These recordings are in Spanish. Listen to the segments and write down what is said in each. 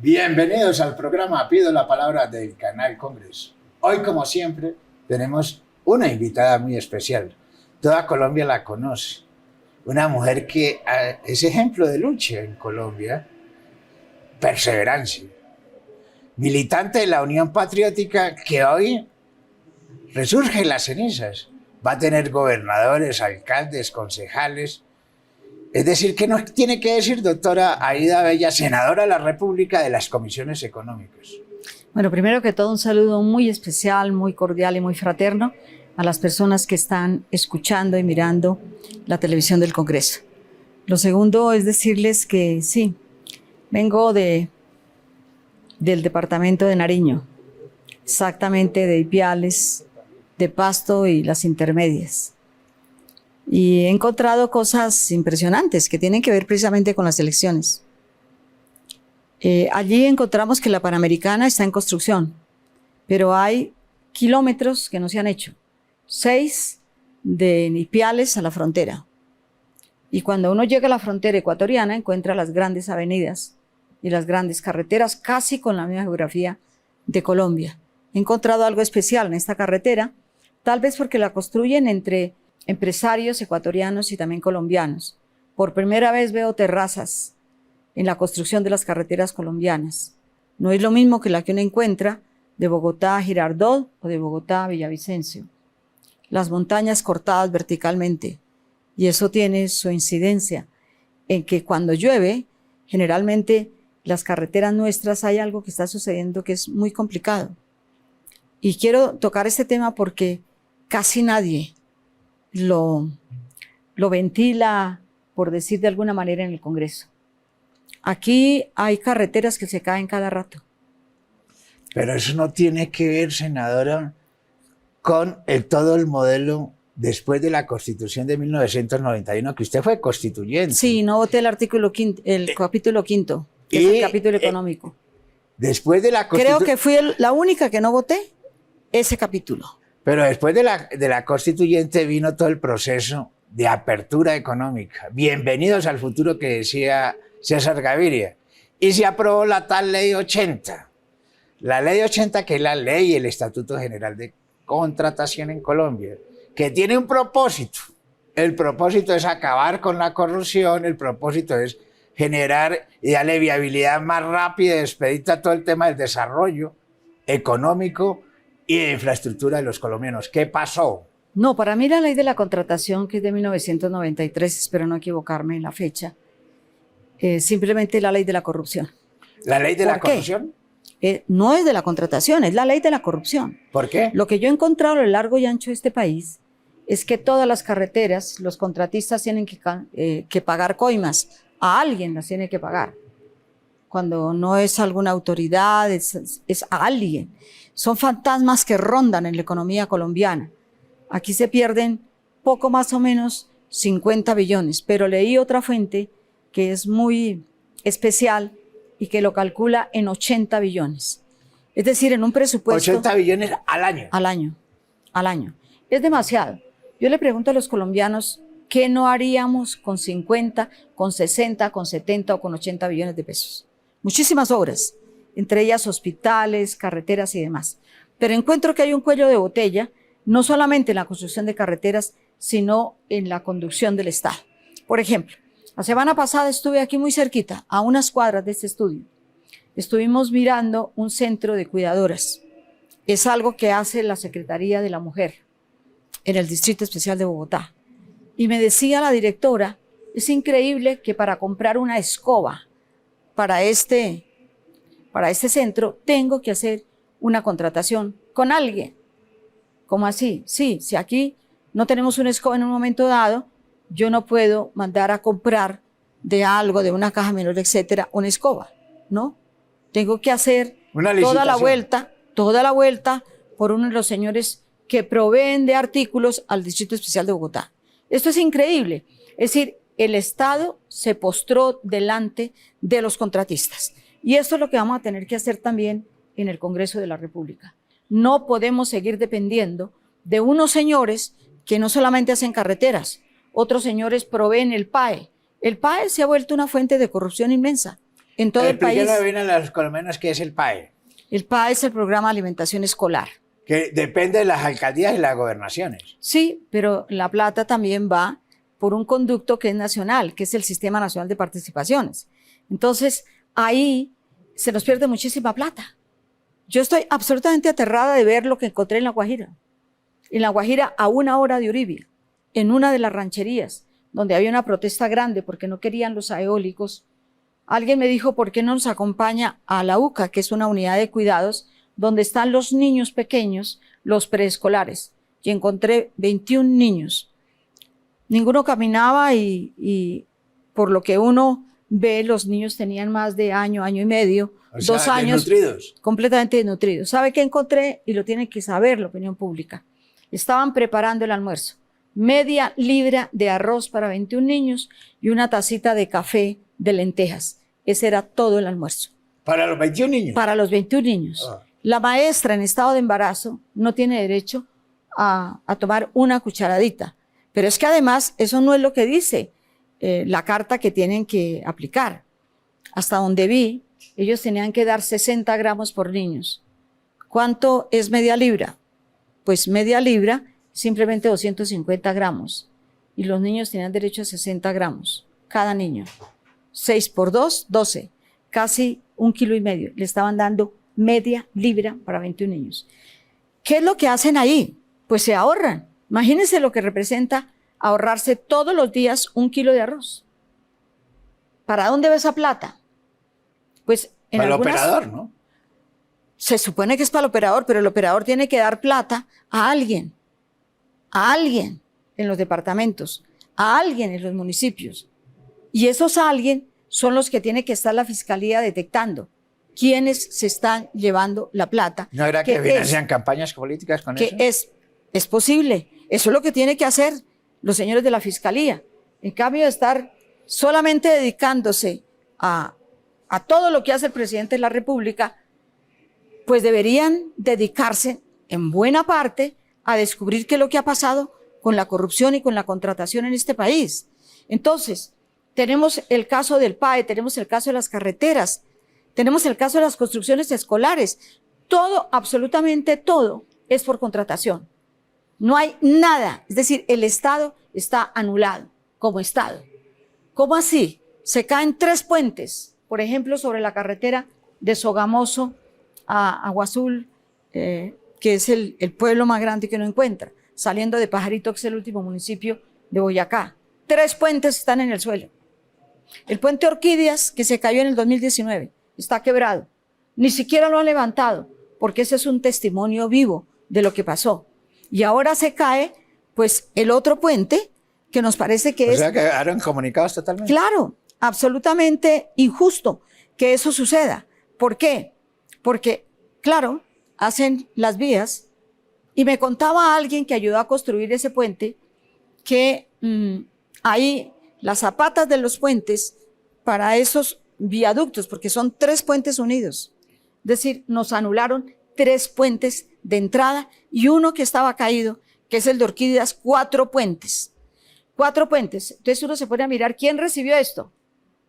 Bienvenidos al programa Pido la Palabra del Canal Congreso. Hoy, como siempre, tenemos una invitada muy especial. Toda Colombia la conoce. Una mujer que es ejemplo de lucha en Colombia, perseverancia. Militante de la Unión Patriótica que hoy resurge en las cenizas. Va a tener gobernadores, alcaldes, concejales. Es decir, ¿qué nos tiene que decir, doctora Aída Bella, senadora de la República de las Comisiones Económicas? Bueno, primero que todo, un saludo muy especial, muy cordial y muy fraterno a las personas que están escuchando y mirando la televisión del Congreso. Lo segundo es decirles que sí, vengo del departamento de Nariño, exactamente de Ipiales, de Pasto y las intermedias. Y he encontrado cosas impresionantes que tienen que ver precisamente con las elecciones. Allí encontramos que la Panamericana está en construcción, pero hay kilómetros que no se han hecho. 6 de Ipiales a la frontera. Y cuando uno llega a la frontera ecuatoriana encuentra las grandes avenidas y las grandes carreteras casi con la misma geografía de Colombia. He encontrado algo especial en esta carretera, tal vez porque la construyen entre empresarios ecuatorianos y también colombianos. Por primera vez veo terrazas en la construcción de las carreteras colombianas. No es lo mismo que la que uno encuentra de Bogotá a Girardot o de Bogotá a Villavicencio. Las montañas cortadas verticalmente, y eso tiene su incidencia en que cuando llueve, generalmente las carreteras nuestras hay algo que está sucediendo que es muy complicado. Y quiero tocar este tema porque casi nadie lo ventila, por decir de alguna manera, en el Congreso. Aquí hay carreteras que se caen cada rato. Pero eso no tiene que ver, senadora, con todo el modelo después de la Constitución de 1991, que usted fue constituyente. Sí, no voté el capítulo quinto, que es el capítulo económico. Después de la Creo que fui la única que no voté ese capítulo. Pero después de la constituyente vino todo el proceso de apertura económica. Bienvenidos al futuro que decía César Gaviria. Y se aprobó la tal Ley 80. La Ley 80, que es la ley y el Estatuto General de Contratación en Colombia, que tiene un propósito. El propósito es acabar con la corrupción, el propósito es generar y darle viabilidad más rápida y expedita a todo el tema del desarrollo económico y de infraestructura de los colombianos. ¿Qué pasó? No, para mí la ley de la contratación, que es de 1993, espero no equivocarme en la fecha, simplemente la ley de la corrupción. ¿La ley de la corrupción? No es de la contratación, es la ley de la corrupción. ¿Por qué? Lo que yo he encontrado a lo largo y ancho de este país es que todas las carreteras, los contratistas tienen que pagar coimas, a alguien las tiene que pagar. Cuando no es alguna autoridad, es a alguien. Son fantasmas que rondan en la economía colombiana. Aquí se pierden poco más o menos 50 billones, pero leí otra fuente que es muy especial y que lo calcula en 80 billones. Es decir, en un presupuesto... 80 billones al año. Al año. Es demasiado. Yo le pregunto a los colombianos, ¿qué no haríamos con 50, con 60, con 70 o con 80 billones de pesos? Muchísimas obras, entre ellas hospitales, carreteras y demás. Pero encuentro que hay un cuello de botella, no solamente en la construcción de carreteras, sino en la conducción del Estado. Por ejemplo, la semana pasada estuve aquí muy cerquita, a unas cuadras de este estudio. Estuvimos mirando un centro de cuidadoras. Es algo que hace la Secretaría de la Mujer en el Distrito Especial de Bogotá. Y me decía la directora, es increíble que para comprar una escoba para este centro tengo que hacer una contratación con alguien. ¿Cómo así? Sí, si aquí no tenemos una escoba en un momento dado, yo no puedo mandar a comprar de algo, de una caja menor, etcétera, una escoba, ¿no? Tengo que hacer toda la vuelta por uno de los señores que proveen de artículos al Distrito Especial de Bogotá. Esto es increíble. Es decir, el Estado se postró delante de los contratistas. Y esto es lo que vamos a tener que hacer también en el Congreso de la República. No podemos seguir dependiendo de unos señores que no solamente hacen carreteras, otros señores proveen el PAE. El PAE se ha vuelto una fuente de corrupción inmensa. en todo el país. Explíquenle bien a los colombianos qué es el PAE. El PAE es el Programa de Alimentación Escolar. Que depende de las alcaldías y las gobernaciones. Sí, pero la plata también va por un conducto que es nacional, que es el Sistema Nacional de Participaciones. Entonces, ahí se nos pierde muchísima plata. Yo estoy absolutamente aterrada de ver lo que encontré en La Guajira. En La Guajira, a 1 hora de Uribia, en una de las rancherías, donde había una protesta grande porque no querían los eólicos, alguien me dijo, ¿por qué no nos acompaña a la UCA, que es una unidad de cuidados, donde están los niños pequeños, los preescolares? Y encontré 21 niños. Ninguno caminaba y por lo que uno ve, los niños tenían más de año y medio, O sea, 2 años, desnutridos. completamente desnutridos. ¿Sabe qué encontré? Y lo tiene que saber la opinión pública. Estaban preparando el almuerzo. Media libra de arroz para 21 niños y una tacita de café de lentejas. Ese era todo el almuerzo. ¿Para los 21 niños? Para los 21 niños. Ah. La maestra en estado de embarazo no tiene derecho a tomar una cucharadita. Pero es que además eso no es lo que dice la carta que tienen que aplicar. Hasta donde vi, ellos tenían que dar 60 gramos por niños. ¿Cuánto es media libra? Pues media libra, simplemente 250 gramos. Y los niños tenían derecho a 60 gramos, cada niño. 6 por 2, 12. Casi 1,5 kilos. Le estaban dando media libra para 21 niños. ¿Qué es lo que hacen ahí? Pues se ahorran. Imagínense lo que representa ahorrarse todos los días 1 kilo de arroz. ¿Para dónde va esa plata? Pues en para algunas, el operador, ¿no? Se supone que es para el operador, pero el operador tiene que dar plata a alguien en los departamentos, a alguien en los municipios. Y esos alguien son los que tiene que estar la fiscalía detectando quiénes se están llevando la plata. ¿No era que financian campañas políticas con eso? Es posible. Eso es lo que tiene que hacer los señores de la fiscalía. En cambio de estar solamente dedicándose a todo lo que hace el presidente de la República, pues deberían dedicarse en buena parte a descubrir qué es lo que ha pasado con la corrupción y con la contratación en este país. Entonces, tenemos el caso del PAE, tenemos el caso de las carreteras, tenemos el caso de las construcciones escolares. Todo, absolutamente todo, es por contratación. No hay nada, es decir, el Estado está anulado como Estado. ¿Cómo así? Se caen 3 puentes, por ejemplo, sobre la carretera de Sogamoso a Agua Azul, que es el pueblo más grande que uno encuentra, saliendo de Pajarito, que es el último municipio de Boyacá. 3 puentes están en el suelo. El puente Orquídeas, que se cayó en el 2019, está quebrado. Ni siquiera lo han levantado, porque ese es un testimonio vivo de lo que pasó. Y ahora se cae, pues, el otro puente, que nos parece que O sea, quedaron comunicados totalmente. Claro, absolutamente injusto que eso suceda. ¿Por qué? Porque, claro, hacen las vías, y me contaba alguien que ayudó a construir ese puente, que ahí las zapatas de los puentes para esos viaductos, porque son 3 puentes unidos, es decir, nos anularon 3 puentes de entrada y uno que estaba caído, que es el de Orquídeas, 4 puentes. 4 puentes. Entonces uno se pone a mirar, ¿quién recibió esto?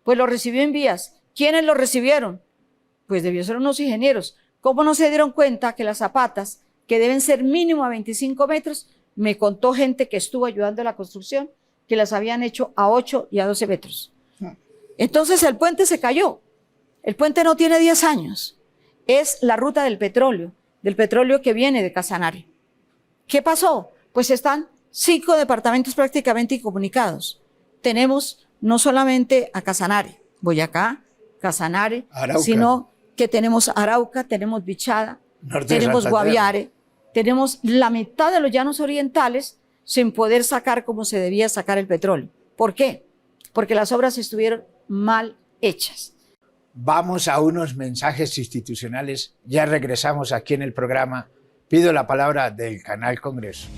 Pues lo recibió en vías. ¿Quiénes lo recibieron? Pues debió ser unos ingenieros. ¿Cómo no se dieron cuenta que las zapatas, que deben ser mínimo a 25 metros, me contó gente que estuvo ayudando a la construcción, que las habían hecho a 8 y a 12 metros? Entonces el puente se cayó. El puente no tiene 10 años. Es la ruta del petróleo que viene de Casanare. ¿Qué pasó? Pues están 5 departamentos prácticamente incomunicados. Tenemos no solamente a Casanare, Boyacá, Casanare, Arauca, sino que tenemos Arauca, tenemos Bichada, tenemos Guaviare, tenemos la mitad de los llanos orientales sin poder sacar como se debía sacar el petróleo. ¿Por qué? Porque las obras estuvieron mal hechas. Vamos a unos mensajes institucionales. Ya regresamos aquí en el programa. Pido la palabra del Canal Congreso.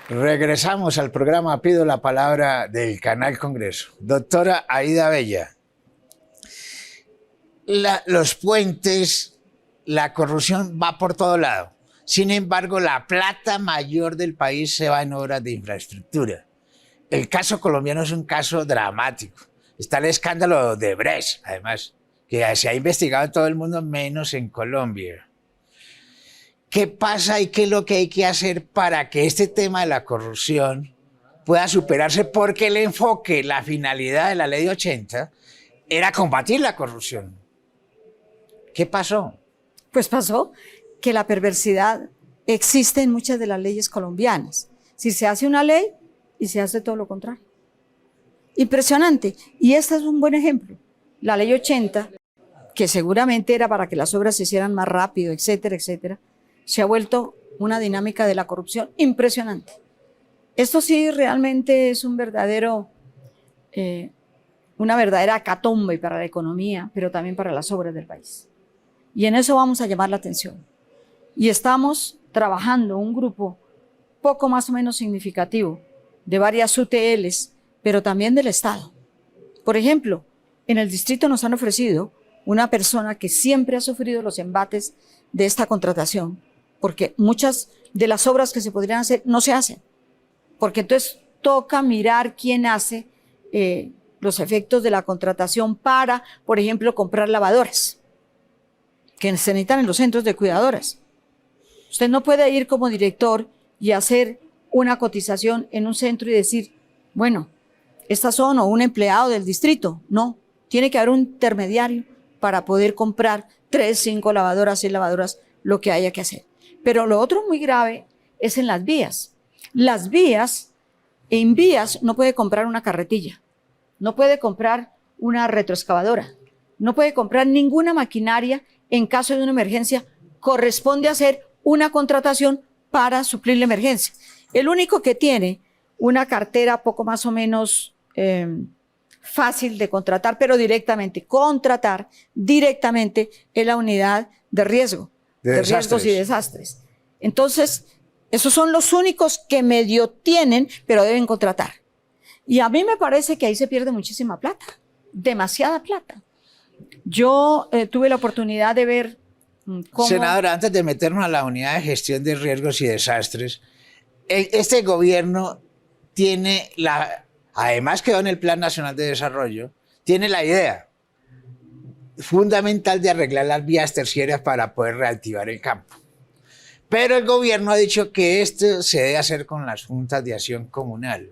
Regresamos al programa Pido la palabra del Canal Congreso. Doctora Aida Bella, los puentes, la corrupción va por todo lado. Sin embargo, la plata mayor del país se va en obras de infraestructura. El caso colombiano es un caso dramático. Está el escándalo de Brecht, además, que se ha investigado en todo el mundo menos en Colombia. ¿Qué pasa y qué es lo que hay que hacer para que este tema de la corrupción pueda superarse? Porque el enfoque, la finalidad de la ley 80 era combatir la corrupción. ¿Qué pasó? Pues pasó que la perversidad existe en muchas de las leyes colombianas. Si se hace una ley y se hace todo lo contrario. Impresionante. Y este es un buen ejemplo. La ley 80, que seguramente era para que las obras se hicieran más rápido, etcétera, etcétera, se ha vuelto una dinámica de la corrupción impresionante. Esto sí realmente es un verdadero, una verdadera hecatombe para la economía, pero también para las obras del país. Y en eso vamos a llamar la atención. Y estamos trabajando un grupo poco más o menos significativo de varias UTLs, pero también del Estado. Por ejemplo, en el distrito nos han ofrecido una persona que siempre ha sufrido los embates de esta contratación, porque muchas de las obras que se podrían hacer no se hacen, porque entonces toca mirar quién hace los efectos de la contratación para, por ejemplo, comprar lavadoras, que se necesitan en los centros de cuidadoras. Usted no puede ir como director y hacer una cotización en un centro y decir, bueno, estas son o un empleado del distrito. No, tiene que haber un intermediario para poder comprar 3, 5 lavadoras, 6 lavadoras, lo que haya que hacer. Pero lo otro muy grave es en las vías. Las vías, en vías no puede comprar una carretilla, no puede comprar una retroexcavadora, no puede comprar ninguna maquinaria en caso de una emergencia. Corresponde hacer una contratación para suplir la emergencia. El único que tiene una cartera poco más o menos fácil de contratar, pero contratar directamente es la unidad de riesgo, de riesgos y desastres. Entonces, esos son los únicos que medio tienen, pero deben contratar. Y a mí me parece que ahí se pierde muchísima plata, demasiada plata. Yo tuve la oportunidad de ver cómo... Senadora, antes de meternos a la unidad de gestión de riesgos y desastres, este gobierno tiene además quedó en el Plan Nacional de Desarrollo, tiene la idea fundamental de arreglar las vías terciarias para poder reactivar el campo. Pero el gobierno ha dicho que esto se debe hacer con las juntas de acción comunal.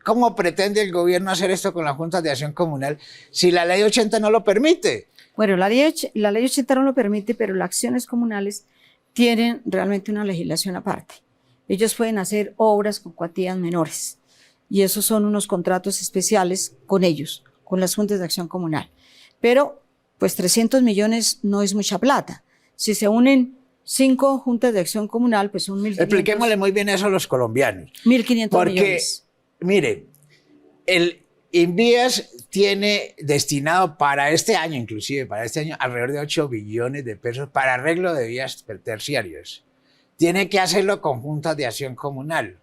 ¿Cómo pretende el gobierno hacer esto con las juntas de acción comunal si la ley 80 no lo permite? Bueno, la ley 80 no lo permite, pero las acciones comunales tienen realmente una legislación aparte. Ellos pueden hacer obras con cuantías menores y esos son unos contratos especiales con ellos, con las juntas de acción comunal. Pero, pues 300 millones no es mucha plata. Si se unen 5 juntas de acción comunal, pues son 1.500. Expliquémosle muy bien eso a los colombianos. 1.500 millones. Mire, el Invías tiene destinado para este año, inclusive para este año, alrededor de 8 billones de pesos para arreglo de vías terciarias. Tiene que hacerlo con juntas de acción comunal.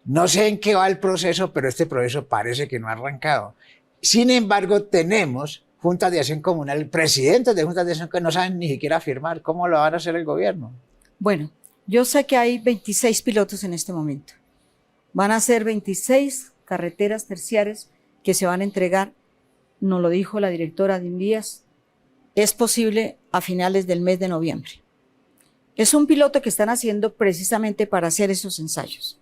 No sé en qué va el proceso, pero este proceso parece que no ha arrancado. Sin embargo, tenemos juntas de acción comunal, presidentes de juntas de acción que no saben ni siquiera firmar. ¿Cómo lo van a hacer el gobierno? Bueno, yo sé que hay 26 pilotos en este momento. Van a ser 26 carreteras terciarias que se van a entregar, nos lo dijo la directora de Invías, es posible a finales del mes de noviembre. Es un piloto que están haciendo precisamente para hacer esos ensayos.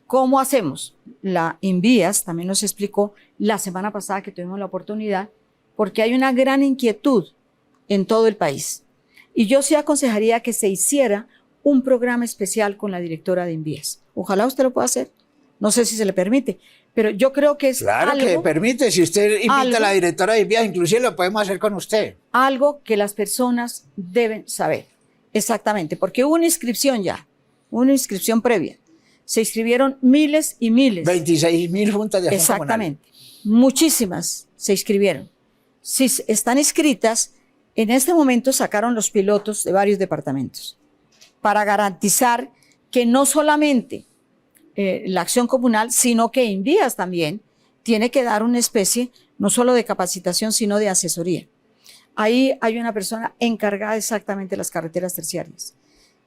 ¿Cómo hacemos? La Invías también nos explicó la semana pasada que tuvimos la oportunidad, porque hay una gran inquietud en todo el país. Y yo sí aconsejaría que se hiciera un programa especial con la directora de Invías. Ojalá usted lo pueda hacer. No sé si se le permite, pero yo creo que es claro algo, que permite. Si usted invita a la directora de Invías, inclusive lo podemos hacer con usted. Algo que las personas deben saber. Exactamente, porque hubo una inscripción ya, una inscripción previa. Se inscribieron miles y miles. 26.000 juntas de acción comunal. Exactamente. Muchísimas se inscribieron. Si están inscritas, en este momento sacaron los pilotos de varios departamentos para garantizar que no solamente la acción comunal, sino que Invías también tiene que dar una especie no solo de capacitación, sino de asesoría. Ahí hay una persona encargada exactamente de las carreteras terciarias.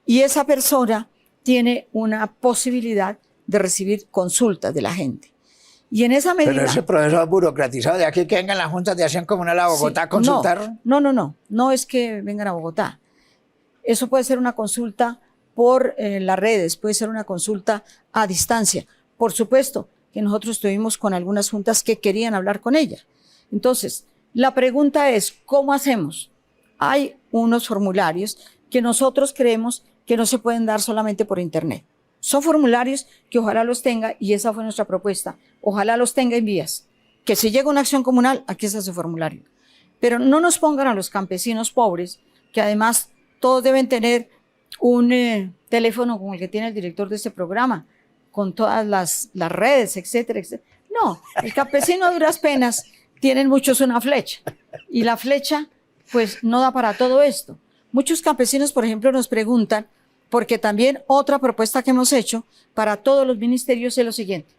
y esa persona tiene una posibilidad de recibir consultas de la gente. Y en esa medida... Pero ese proceso burocratizado, de aquí que vengan las juntas de acción comunal a Bogotá a consultar. No es que vengan a Bogotá. Eso puede ser una consulta por las redes, puede ser una consulta a distancia. Por supuesto que nosotros estuvimos con algunas juntas que querían hablar con ella. Entonces, la pregunta es, ¿cómo hacemos? Hay unos formularios que nosotros creemos que no se pueden dar solamente por internet. Son formularios que ojalá los tenga, y esa fue nuestra propuesta, ojalá los tenga en vías. Que si llega una acción comunal, aquí está su formulario. Pero no nos pongan a los campesinos pobres, que además todos deben tener un teléfono como el que tiene el director de este programa, con todas las redes, etcétera, etcétera. No, el campesino a duras penas tienen muchos una flecha, y la flecha pues no da para todo esto. Muchos campesinos, por ejemplo, nos preguntan, porque también otra propuesta que hemos hecho para todos los ministerios es lo siguiente: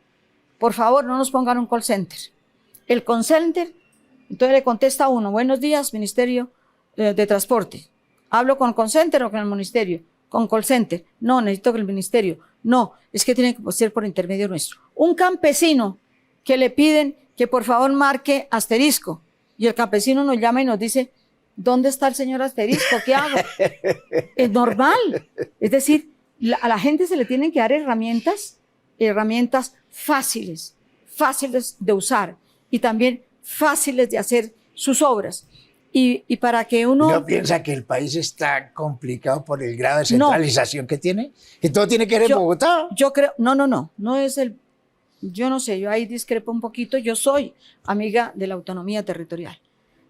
por favor, no nos pongan un call center. El call center, entonces le contesta a uno: buenos días, Ministerio de Transporte. ¿Hablo con call center o con el ministerio? Con call center. No, necesito que el ministerio. No, es que tiene que ser por intermedio nuestro. Un campesino que le piden que por favor marque asterisco, y el campesino nos llama y nos dice: ¿dónde está el señor asterisco? ¿Qué hago? Es normal. Es decir, a la gente se le tienen que dar herramientas fáciles de usar, y también fáciles de hacer sus obras. Y para que uno... ¿No piensa que el país está complicado por el grado de centralización que tiene? ¿Que todo tiene que ver en Bogotá? Yo creo... No es el... Yo no sé, yo ahí discrepo un poquito. Yo soy amiga de la autonomía territorial.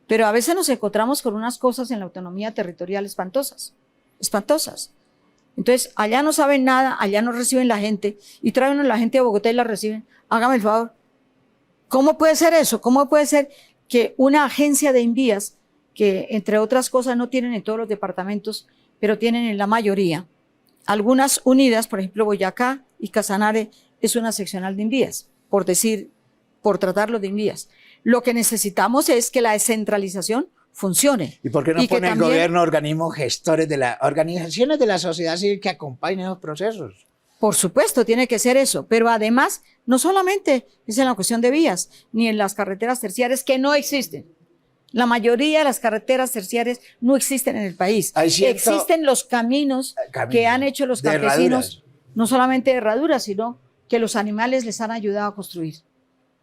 Pero a veces nos encontramos con unas cosas en la autonomía territorial espantosas. Entonces, allá no saben nada, allá no reciben la gente, y traen a la gente a Bogotá y la reciben. Hágame el favor. ¿Cómo puede ser eso? ¿Cómo puede ser que una agencia de envías, que entre otras cosas no tienen en todos los departamentos, pero tienen en la mayoría, algunas unidas, por ejemplo Boyacá y Casanare es una seccional de envías, por tratarlo de envías? Lo que necesitamos es que la descentralización funcione. ¿Y por qué no pone el gobierno organismos gestores de las organizaciones de la sociedad civil que acompañen los procesos? Por supuesto, tiene que ser eso, pero además no solamente es en la cuestión de vías, ni en las carreteras terciarias, que no existen. La mayoría de las carreteras terciarias no existen en el país. Existen los caminos que han hecho los campesinos, no solamente de herraduras, sino que los animales les han ayudado a construir.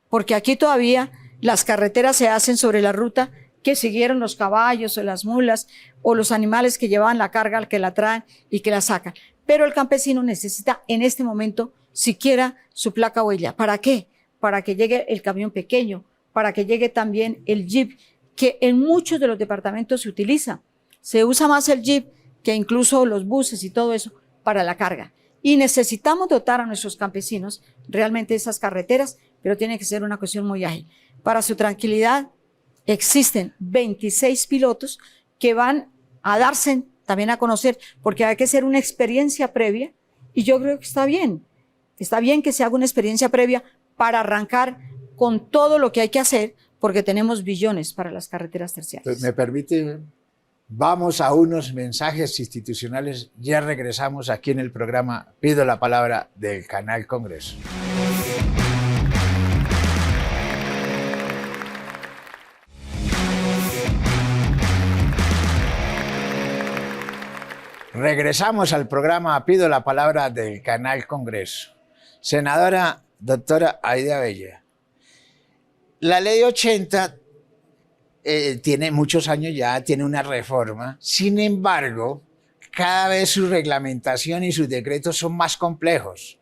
Porque aquí todavía las carreteras se hacen sobre la ruta que siguieron los caballos o las mulas o los animales que llevaban la carga, que la traen y que la sacan. Pero el campesino necesita en este momento siquiera su placa huella. ¿Para qué? Para que llegue el camión pequeño, para que llegue también el jeep, que en muchos de los departamentos se utiliza. Se usa más el jeep que incluso los buses y todo eso para la carga. Y necesitamos dotar a nuestros campesinos realmente de esas carreteras, pero tiene que ser una cuestión muy ágil. Para su tranquilidad, existen 26 pilotos que van a darse también a conocer, porque hay que hacer una experiencia previa, y yo creo que está bien que se haga una experiencia previa para arrancar con todo lo que hay que hacer, porque tenemos billones para las carreteras terciarias. Pues, ¿me permite? Vamos a unos mensajes institucionales, ya regresamos aquí en el programa Pido la Palabra del Canal Congreso. Regresamos al programa Pido la Palabra del Canal Congreso. Senadora doctora Aida Bella, la ley 80 tiene muchos años ya, tiene una reforma. Sin embargo, cada vez su reglamentación y sus decretos son más complejos.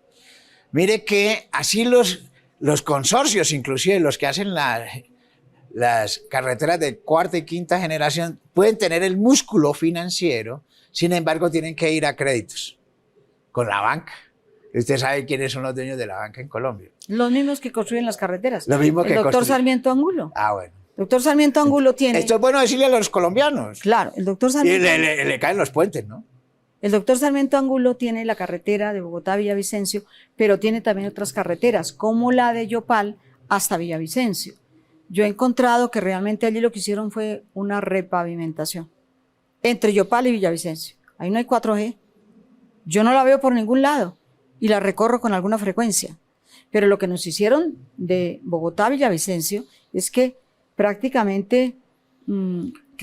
Mire que así los consorcios, inclusive los que hacen las carreteras de cuarta y quinta generación, pueden tener el músculo financiero, sin embargo tienen que ir a créditos con la banca. Usted sabe quiénes son los dueños de la banca en Colombia. Los mismos que construyen las carreteras. Lo mismo que el doctor Sarmiento Angulo. Ah, bueno. El doctor Sarmiento Angulo tiene... Esto es bueno decirle a los colombianos. Claro, el doctor Sarmiento... Y le caen los puentes, ¿no? El doctor Sarmiento Angulo tiene la carretera de Bogotá a Villavicencio, pero tiene también otras carreteras, como la de Yopal hasta Villavicencio. Yo he encontrado que realmente allí lo que hicieron fue una repavimentación entre Yopal y Villavicencio. Ahí no hay 4G. Yo no la veo por ningún lado y la recorro con alguna frecuencia. Pero lo que nos hicieron de Bogotá a Villavicencio es que prácticamente...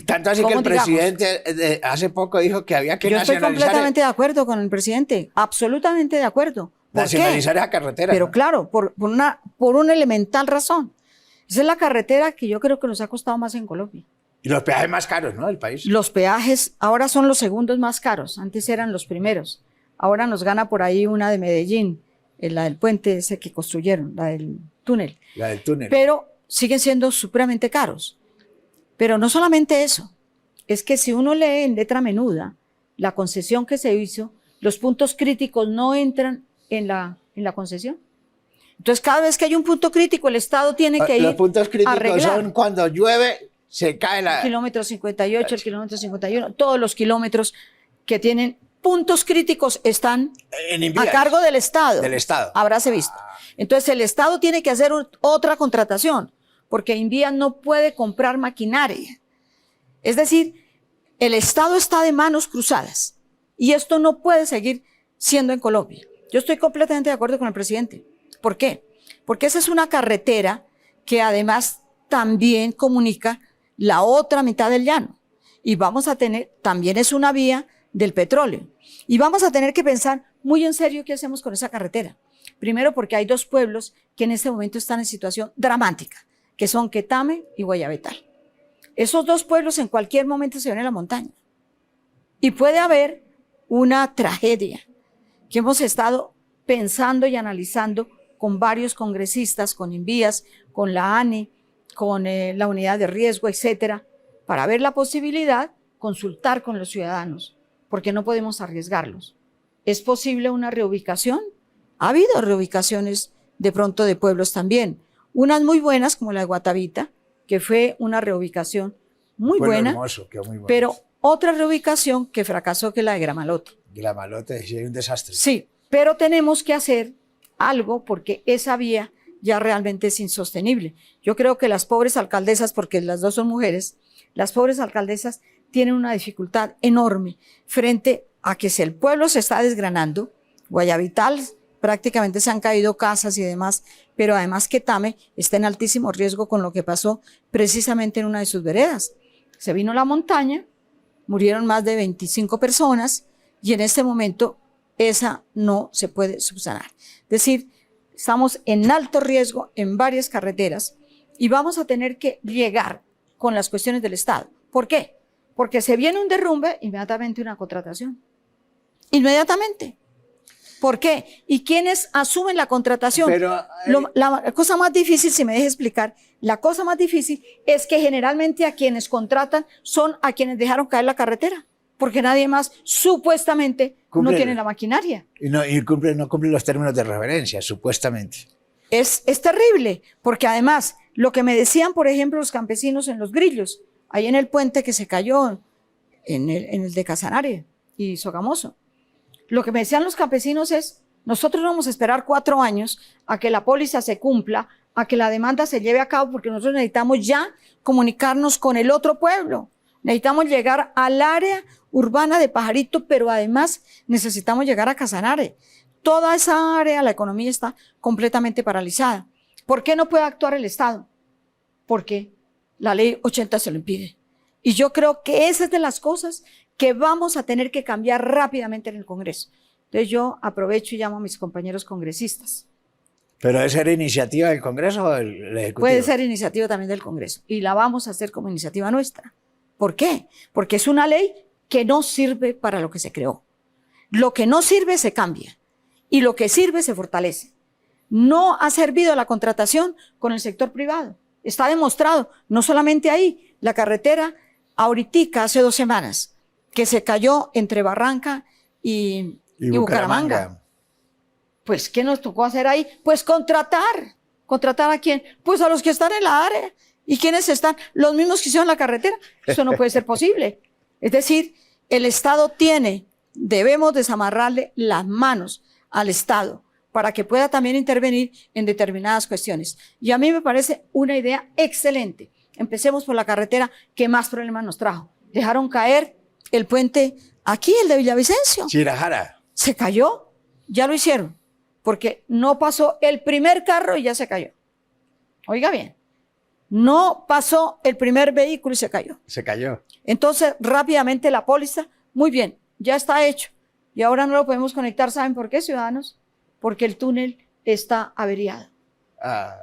Tanto así que el presidente hace poco dijo que había que nacionalizar... Yo estoy completamente de acuerdo con el presidente, absolutamente de acuerdo. Nacionalizar esa carretera. Pero ¿no? claro, por una elemental razón. Esa es la carretera que yo creo que nos ha costado más en Colombia. Y los peajes más caros, ¿no? Del país. Los peajes ahora son los segundos más caros, antes eran los primeros. Ahora nos gana por ahí una de Medellín, la del puente ese que construyeron, la del túnel. La del túnel. Pero siguen siendo supremamente caros. Pero no solamente eso, es que si uno lee en letra menuda la concesión que se hizo, los puntos críticos no entran en la concesión. Entonces, cada vez que hay un punto crítico, el Estado tiene que ir Los puntos críticos arreglar. son cuando llueve, se cae la... El kilómetro 58, el kilómetro 51, todos los kilómetros que tienen puntos críticos están a cargo del Estado. Del Estado. Habráse visto. Entonces, el Estado tiene que hacer otra contratación, porque Invías no puede comprar maquinaria. Es decir, el Estado está de manos cruzadas y esto no puede seguir siendo en Colombia. Yo estoy completamente de acuerdo con el presidente. ¿Por qué? Porque esa es una carretera que además también comunica la otra mitad del llano. Y vamos a tener, también es una vía del petróleo. Y vamos a tener que pensar muy en serio qué hacemos con esa carretera. Primero porque hay dos pueblos que en este momento están en situación dramática, que son Quetame y Guayabetal. Esos dos pueblos en cualquier momento se ven en la montaña. Y puede haber una tragedia que hemos estado pensando y analizando con varios congresistas, con Invías, con la ANI, con la unidad de riesgo, etcétera, para ver la posibilidad, consultar con los ciudadanos, porque no podemos arriesgarlos. ¿Es posible una reubicación? Ha habido reubicaciones de pronto de pueblos también, unas muy buenas como la de Guatavita, que fue una reubicación muy buena, hermoso, quedó muy bueno. Pero otra reubicación que fracasó, que es la de Gramalote. Gramalote, sí, hay un desastre. Sí, pero tenemos que hacer algo porque esa vía ya realmente es insostenible. Yo creo que las pobres alcaldesas, porque las dos son mujeres, las pobres alcaldesas tienen una dificultad enorme frente a que si el pueblo se está desgranando, Guayabital prácticamente se han caído casas y demás, pero además Quetame está en altísimo riesgo con lo que pasó precisamente en una de sus veredas. Se vino la montaña, murieron más de 25 personas y en este momento esa no se puede subsanar. Es decir, estamos en alto riesgo en varias carreteras y vamos a tener que llegar con las cuestiones del Estado. ¿Por qué? Porque se viene un derrumbe, inmediatamente una contratación. Inmediatamente. ¿Por qué? ¿Y quiénes asumen la contratación? Pero, la cosa más difícil, si me deje explicar, la cosa más difícil es que generalmente a quienes contratan son a quienes dejaron caer la carretera, porque nadie más supuestamente no tiene la maquinaria. Y no cumple los términos de referencia, supuestamente. Es terrible, porque además, lo que me decían, por ejemplo, los campesinos en Los Grillos, ahí en el puente que se cayó, en el de Casanare y Sogamoso, lo que me decían los campesinos es, nosotros no vamos a esperar 4 años a que la póliza se cumpla, a que la demanda se lleve a cabo, porque nosotros necesitamos ya comunicarnos con el otro pueblo. Necesitamos llegar al área urbana de Pajarito, pero además necesitamos llegar a Casanare. Toda esa área, la economía está completamente paralizada. ¿Por qué no puede actuar el Estado? Porque la ley 80 se lo impide. Y yo creo que esa es de las cosas que vamos a tener que cambiar rápidamente en el Congreso. Entonces yo aprovecho y llamo a mis compañeros congresistas. ¿Pero debe ser iniciativa del Congreso o del Ejecutivo? Puede ser iniciativa también del Congreso y la vamos a hacer como iniciativa nuestra. ¿Por qué? Porque es una ley que no sirve para lo que se creó. Lo que no sirve se cambia y lo que sirve se fortalece. No ha servido la contratación con el sector privado. Está demostrado, no solamente ahí, la carretera ahorita hace 2 semanas, que se cayó entre Barranca y Bucaramanga. Pues, ¿qué nos tocó hacer ahí? Pues contratar. ¿Contratar a quién? Pues a los que están en la área. ¿Y quiénes están? Los mismos que hicieron la carretera. Eso no puede ser posible. Es decir, el Estado debemos desamarrarle las manos al Estado para que pueda también intervenir en determinadas cuestiones. Y a mí me parece una idea excelente. Empecemos por la carretera que más problemas nos trajo. Dejaron caer el puente aquí, el de Villavicencio. Chirajara. Se cayó, ya lo hicieron, porque no pasó el primer carro y ya se cayó. Oiga bien, no pasó el primer vehículo y se cayó. Se cayó. Entonces, rápidamente la póliza, muy bien, ya está hecho. Y ahora no lo podemos conectar, ¿saben por qué, ciudadanos? Porque el túnel está averiado. Ah.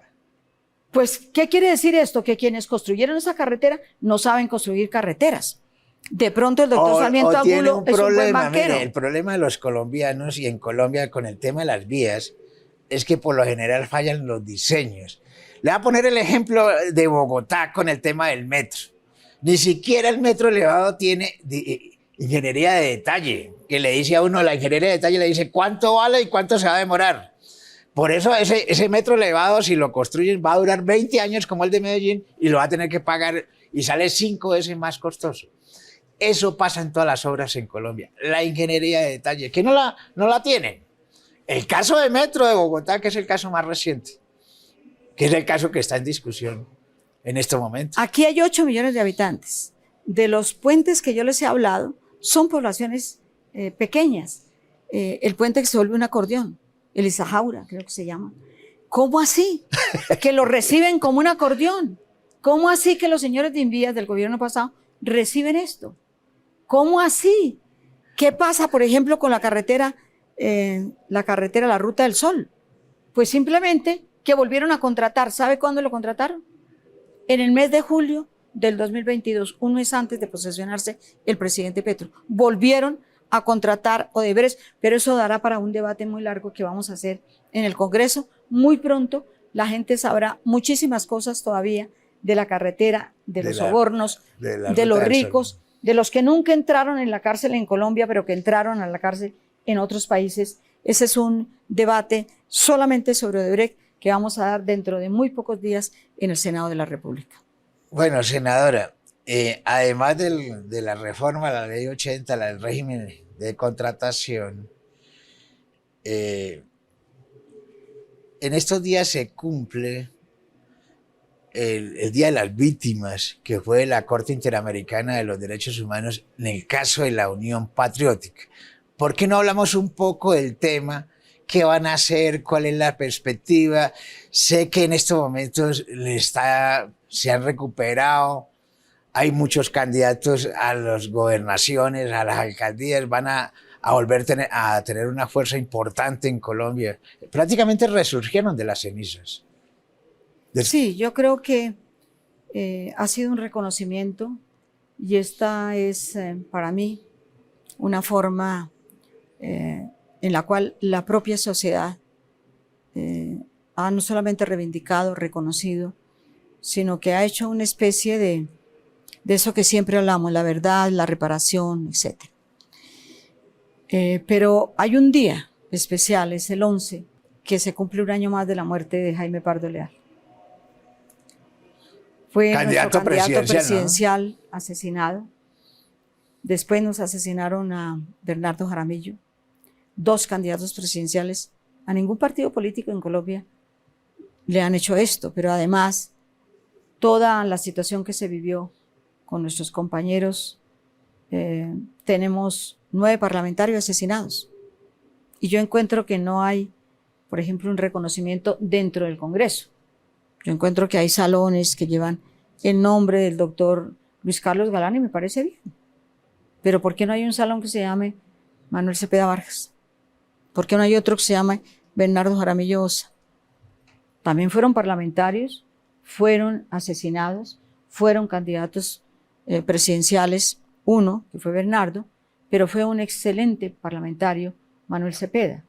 Pues, ¿qué quiere decir esto? Que quienes construyeron esa carretera no saben construir carreteras. De pronto el doctor Sarmiento Angulo es un buen banquero. Mire, el problema de los colombianos y en Colombia con el tema de las vías es que por lo general fallan los diseños. Le voy a poner el ejemplo de Bogotá con el tema del metro. Ni siquiera el metro elevado tiene ingeniería de detalle, que le dice a uno, la ingeniería de detalle le dice cuánto vale y cuánto se va a demorar. Por eso ese metro elevado, si lo construyen, va a durar 20 años como el de Medellín y lo va a tener que pagar y sale 5 veces más costoso. Eso pasa en todas las obras en Colombia. La ingeniería de detalle, que no la tienen. El caso de Metro de Bogotá, que es el caso más reciente, que es el caso que está en discusión en este momento. Aquí hay 8 millones de habitantes. De los puentes que yo les he hablado, son poblaciones pequeñas. El puente que se vuelve un acordeón, el Izajaura, creo que se llama. ¿Cómo así? Que lo reciben como un acordeón. ¿Cómo así que los señores de Invías del gobierno pasado reciben esto? ¿Cómo así? ¿Qué pasa, por ejemplo, con la carretera, la Ruta del Sol? Pues simplemente que volvieron a contratar. ¿Sabe cuándo lo contrataron? En el mes de julio del 2022, un mes antes de posesionarse el presidente Petro. Volvieron a contratar Odebrecht, pero eso dará para un debate muy largo que vamos a hacer en el Congreso. Muy pronto la gente sabrá muchísimas cosas todavía de la carretera, de los sobornos, de los ricos, de los que nunca entraron en la cárcel en Colombia, pero que entraron a la cárcel en otros países. Ese es un debate solamente sobre Odebrecht que vamos a dar dentro de muy pocos días en el Senado de la República. Bueno, senadora, además de la reforma a la Ley 80, la del régimen de contratación, en estos días se cumple el Día de las Víctimas, que fue la Corte Interamericana de los Derechos Humanos en el caso de la Unión Patriótica. ¿Por qué no hablamos un poco del tema? ¿Qué van a hacer? ¿Cuál es la perspectiva? Sé que en estos momentos se han recuperado, hay muchos candidatos a las gobernaciones, a las alcaldías, van a volver a tener una fuerza importante en Colombia. Prácticamente resurgieron de las cenizas. Sí, yo creo que ha sido un reconocimiento y esta es para mí una forma en la cual la propia sociedad ha no solamente reivindicado, reconocido, sino que ha hecho una especie de eso que siempre hablamos, la verdad, la reparación, etc. Pero hay un día especial, es el 11, que se cumple un año más de la muerte de Jaime Pardo Leal. Fue nuestro candidato presidencial, ¿no? Asesinado. Después nos asesinaron a Bernardo Jaramillo. 2 candidatos presidenciales. A ningún partido político en Colombia le han hecho esto, pero además toda la situación que se vivió con nuestros compañeros, tenemos 9 parlamentarios asesinados. Y yo encuentro que no hay, por ejemplo, un reconocimiento dentro del Congreso. Yo encuentro que hay salones que llevan el nombre del doctor Luis Carlos Galán y me parece bien. Pero ¿por qué no hay un salón que se llame Manuel Cepeda Vargas? ¿Por qué no hay otro que se llame Bernardo Jaramillo Ossa? También fueron parlamentarios, fueron asesinados, fueron candidatos presidenciales, uno, que fue Bernardo, pero fue un excelente parlamentario, Manuel Cepeda.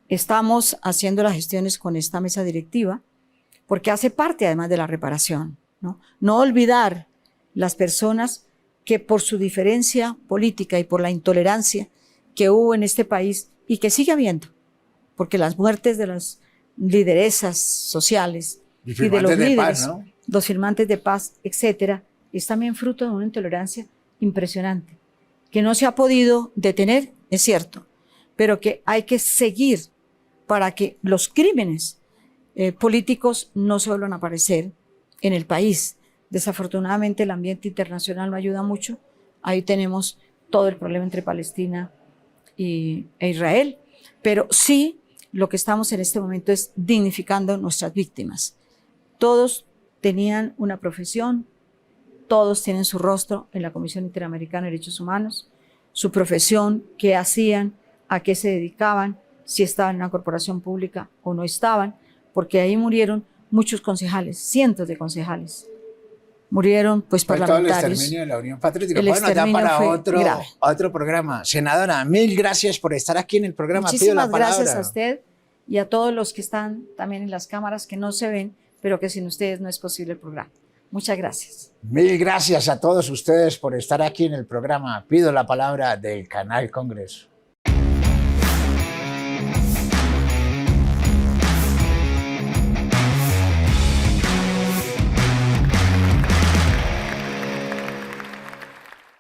Estamos haciendo las gestiones con esta mesa directiva, porque hace parte además de la reparación, ¿no? No olvidar las personas que por su diferencia política y por la intolerancia que hubo en este país y que sigue habiendo, porque las muertes de las lideresas sociales y de los líderes, paz, ¿no? Los firmantes de paz, etcétera, es también fruto de una intolerancia impresionante, que no se ha podido detener, es cierto, pero que hay que seguir para que los crímenes políticos no se vuelvan a aparecer en el país. Desafortunadamente el ambiente internacional no ayuda mucho. Ahí tenemos todo el problema entre Palestina e Israel, pero sí lo que estamos en este momento es dignificando nuestras víctimas. Todos tenían una profesión, todos tienen su rostro en la Comisión Interamericana de Derechos Humanos, su profesión, qué hacían, a qué se dedicaban, si estaban en una corporación pública o no estaban, porque ahí murieron muchos concejales, cientos de concejales. Murieron pues parlamentarios. Todo el exterminio de la Unión Patriótica. El Bueno, ya exterminio para fue otro, grave. otro programa. Senadora, mil gracias por estar aquí en el programa. Pido la Muchísimas palabra. gracias a usted y a todos los que están también en las cámaras que no se ven, pero que sin ustedes no es posible el programa. Muchas gracias. Mil gracias a todos ustedes por estar aquí en el programa. Pido la palabra del Canal Congreso.